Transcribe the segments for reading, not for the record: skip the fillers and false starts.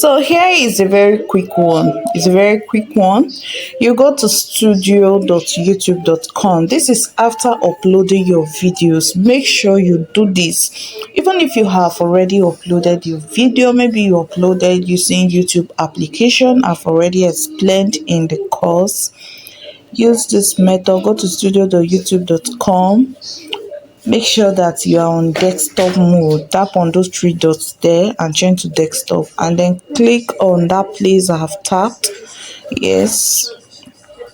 So here is a very quick one. It's a very quick one. You go to studio.youtube.com. This is after uploading your videos. Make sure you do this. Even if you have already uploaded your video, maybe you uploaded using YouTube application. I've already explained in the course. Use this method. Go to studio.youtube.com. Make sure that you are on desktop mode. Tap on those three dots there and change to desktop, and then click on that place I have tapped. Yes,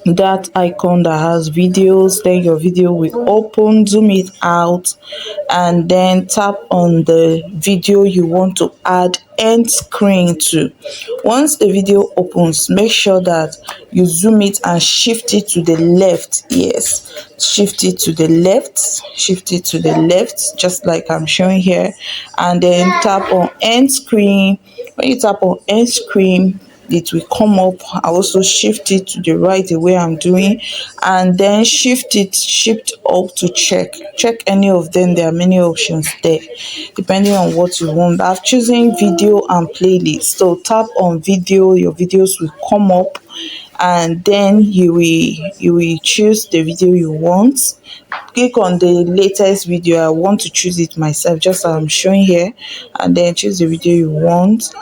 that icon that has videos. Then your video will open. Zoom it out and then tap on the video you want to add end screen to. Once the video opens, make sure that you zoom it and shift it to the left. Yes, shift it to the left, shift it to the left, just like I'm showing here, and then tap on end screen. When you tap on end screen, it will come up. I also shift it to the right the way I'm doing, and then shift up to check any of them. There are many options there depending on what you want. I've chosen video and playlist, so tap on video. Your videos will come up, and then you will choose the video you want. Click on the latest video. I want to choose it myself, just as I'm showing here, and then choose the video you want.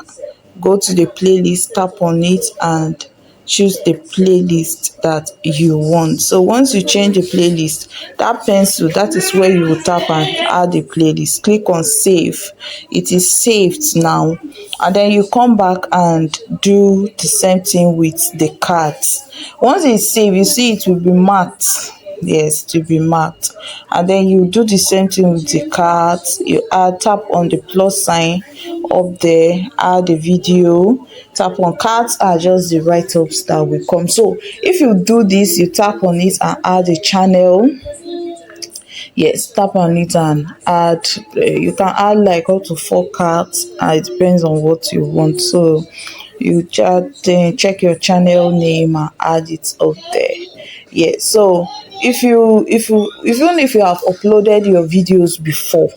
Go to the playlist, tap on it and choose the playlist that you want. So once you change the playlist, that pencil, that is where you will tap and add the playlist. Click on save. It is saved now, and then you come back and do the same thing with the cards. Once it's saved, you see it will be marked. Yes, to be marked, and then you do the same thing with the cards. You tap on the plus sign up there, add the video. Tap on cards are just the write-ups that will come. So if you do this, you tap on it and add a channel. Yes, tap on it and add. You can add like up to 4 cards. It depends on what you want. So you check your channel name and add it up there. Yeah, so even if you have uploaded your videos before,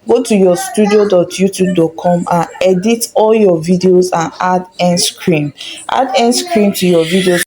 go to your studio.youtube.com and edit all your videos and add end screen. Add end screen to your videos